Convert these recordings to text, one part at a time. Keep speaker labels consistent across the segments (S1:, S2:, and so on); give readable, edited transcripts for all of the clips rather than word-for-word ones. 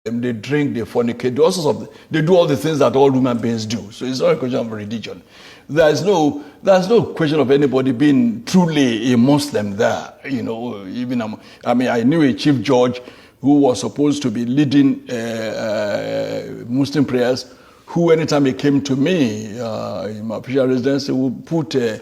S1: They drink, they fornicate, they do all the things that all human beings do. So it's not a question of religion. There's no question of anybody being truly a Muslim there. I knew a chief judge who was supposed to be leading Muslim prayers, who anytime he came to me in my official residence, he would put a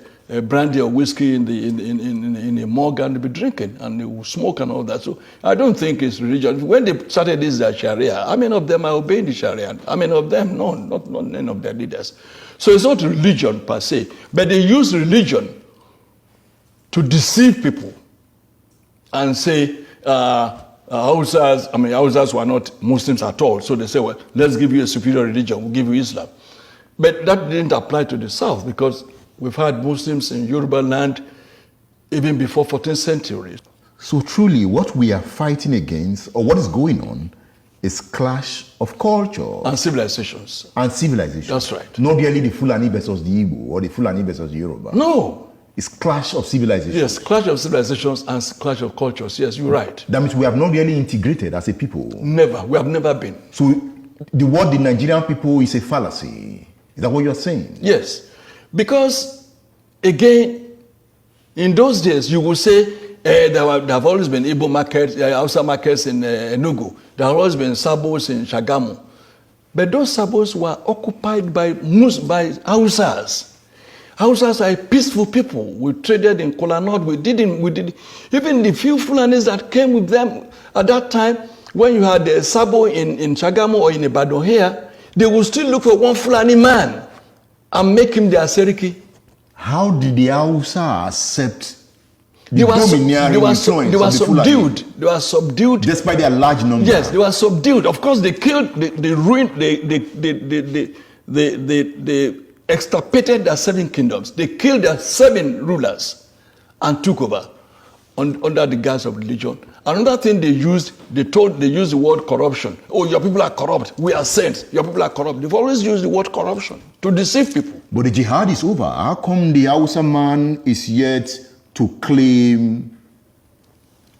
S1: brandy or whiskey in a mug and be drinking, and they will smoke and all that. So I don't think it's religion. When they started this Sharia, how many of them are obeying the Sharia? How many of them? No, not none of their leaders. So it's not religion per se, but they use religion to deceive people and say, Hausas were not Muslims at all. So they say, well, let's give you a superior religion, we'll give you Islam. But that didn't apply to the South, because we've had Muslims in Yoruba land even before 14th century.
S2: So truly, what we are fighting against, or what is going on, is clash of culture.
S1: And civilizations.
S2: And civilizations.
S1: That's right.
S2: Not really the Fulani versus the Igbo, or the Fulani versus the Yoruba.
S1: No.
S2: It's clash of civilizations.
S1: Yes, clash of civilizations and clash of cultures. Yes, you're right.
S2: That means we have not really integrated as a people.
S1: Never. We have never been.
S2: So the word the Nigerian people is a fallacy. Is that what you're saying?
S1: Yes. Because, again, in those days, you will say, there have always been Igbo markets, Hausa markets in Enugu. There have always been Sabos in Shagamu. But those Sabos were occupied by Hausas. Hausas are peaceful people. We traded in Kola North. We did even the few Fulanis that came with them at that time, when you had a Sabo in Shagamu or in Ibadan here, they would still look for one Fulani man and make him their Seriki.
S2: How did the Hausa accept
S1: they were subdued. They were subdued.
S2: Despite their large number.
S1: Yes, they were subdued. Of course, they killed, they ruined, they extirpated their 7 kingdoms. They killed their 7 rulers and took over under the guise of religion. Another thing they used the word corruption. Oh, your people are corrupt. We are saints. Your people are corrupt. They've always used the word corruption to deceive people.
S2: But the jihad is over. How come the Hausa man is yet to claim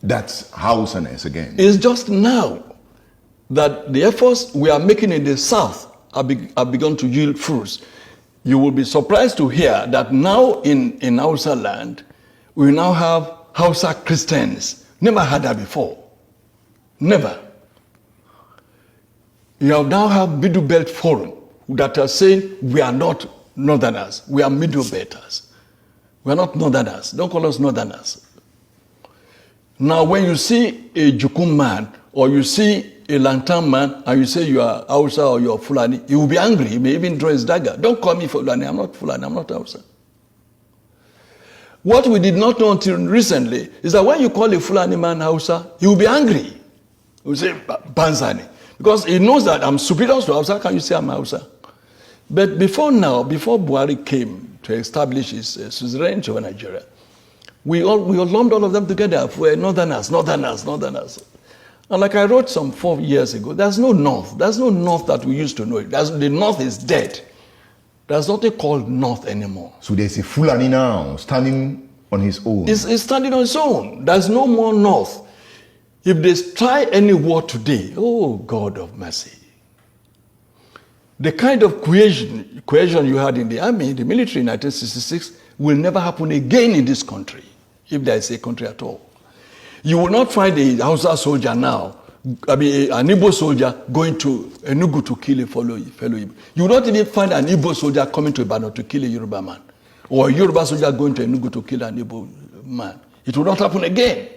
S2: that Hausaness again?
S1: It's just now that the efforts we are making in the South have begun to yield fruits. You will be surprised to hear that now in Hausa land, we now have Hausa Christians. Never had that before. Never. You now have Middle Belt Forum that are saying we are not Northerners, we are Middle Belters. We are not Northerners. Don't call us Northerners. Now, when you see a Jukum man or you see a Lantan man and you say you are Hausa or you are Fulani, he will be angry. He may even draw his dagger. Don't call me Fulani. I'm not Fulani. I'm not Hausa. What we did not know until recently is that when you call a Fulani man Hausa, he will be angry. He will say Banzani. Because he knows that I'm superior to Hausa. How can you say I'm Hausa? But before Buhari came to establish his suzerainty over Nigeria, we lumped all of them together for Northerners. And like I wrote some 4 years ago, there's no North. There's no North that we used to know. The North is dead. There's nothing called North anymore.
S2: So there's a Fulani now standing on his own.
S1: He's standing on his own. There's no more North. If they try any war today, oh God of mercy. The kind of cohesion you had in the army, the military in 1966, will never happen again in this country, if there is a country at all. You will not find a Hausa soldier now, an Igbo soldier going to Enugu to kill a fellow Igbo. You will not even find an Igbo soldier coming to Ibadan to kill a Yoruba man, or a Yoruba soldier going to Enugu to kill an Igbo man. It will not happen again.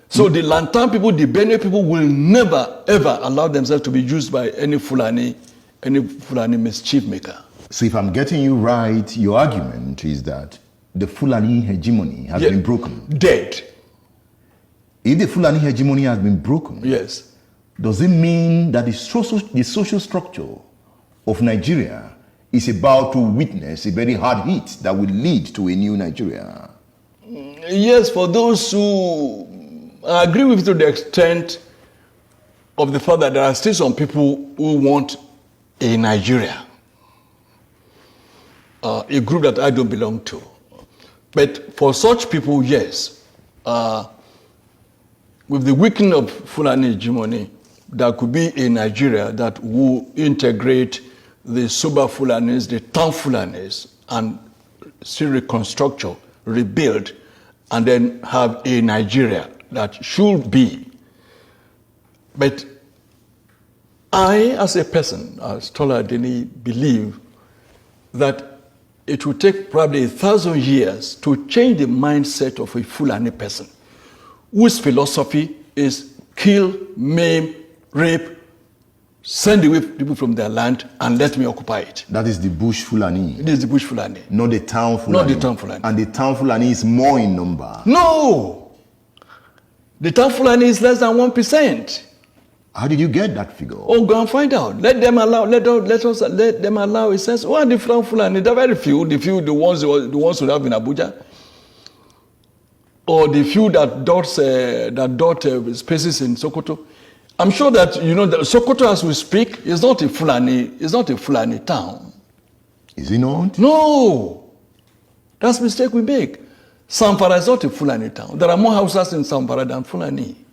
S1: So the Lantan people, the Benue people will never, ever allow themselves to be used by any Fulani mischief maker.
S2: So if I'm getting you right, your argument is that the Fulani hegemony has been broken.
S1: Dead.
S2: If the Fulani hegemony has been broken,
S1: yes,
S2: does it mean that the social structure of Nigeria is about to witness a very hard hit that will lead to a new Nigeria?
S1: Yes, for those who agree with you to the extent of the fact that there are still some people who want a Nigeria, a group that I don't belong to. But for such people, yes, with the weakening of Fulani hegemony, there could be a Nigeria that will integrate the Suba Fulanis, the town Fulanis, and still reconstruct, rebuild, and then have a Nigeria that should be. But I, as a person, as Tola Deni, believe that it will take probably 1,000 years to change the mindset of a Fulani person whose philosophy is kill, maim, rape, send away people from their land and let me occupy it.
S2: That is the bush Fulani.
S1: It is the bush Fulani.
S2: Not the town Fulani.
S1: Not the town Fulani.
S2: And the town Fulani is more in number.
S1: No! The town Fulani is less than 1%.
S2: How did you get that figure?
S1: Oh, go and find out. Let them allow a sense. Who are the town Fulani? There are very few. The ones who have in Abuja. Or the few that dot spaces in Sokoto. I'm sure that that Sokoto, as we speak, is not a Fulani town.
S2: Is it not?
S1: No, that's a mistake we make. Zamfara is not a Fulani town. There are more houses in Zamfara than Fulani.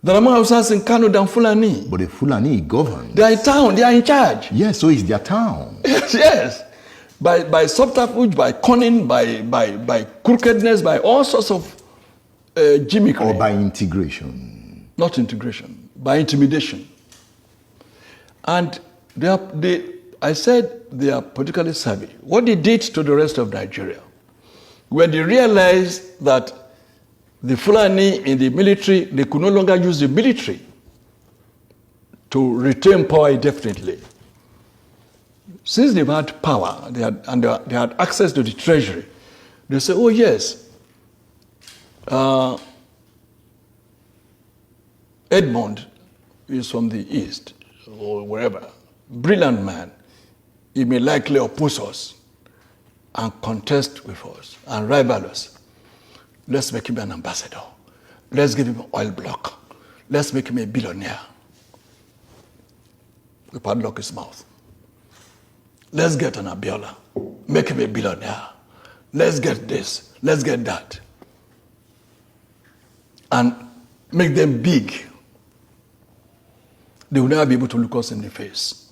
S1: There are more houses in Kano than Fulani.
S2: But the Fulani govern.
S1: They are a town. They are in charge.
S2: Yes, so it's their town.
S1: Yes. By subterfuge, by cunning, by crookedness, by all sorts of gimmickry.
S2: Or by integration.
S1: Not integration, by intimidation. And I said they are politically savvy. What they did to the rest of Nigeria, when they realized that the Fulani in the military, they could no longer use the military to retain power indefinitely. Since they've had power, they had access to the treasury, they say, oh yes, Edmond is from the east or wherever, brilliant man. He may likely oppose us and contest with us and rival us. Let's make him an ambassador. Let's give him an oil block. Let's make him a billionaire. We padlock his mouth. Let's get an Abiola. Make him a billionaire. Let's get this. Let's get that. And make them big. They will never be able to look us in the face.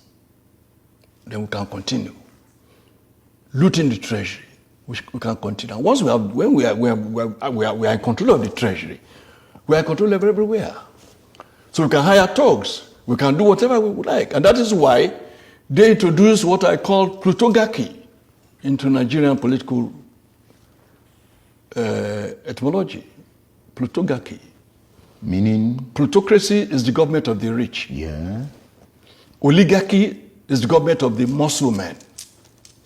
S1: Then we can continue. Looting the treasury, we can continue. And once when we are in control of the treasury, we are in control of everywhere. So we can hire thugs. We can do whatever we would like. And that is why they introduced what I call plutocracy into Nigerian political etymology. Plutocracy.
S2: Meaning?
S1: Plutocracy is the government of the rich.
S2: Yeah.
S1: Oligarchy is the government of the muscle men.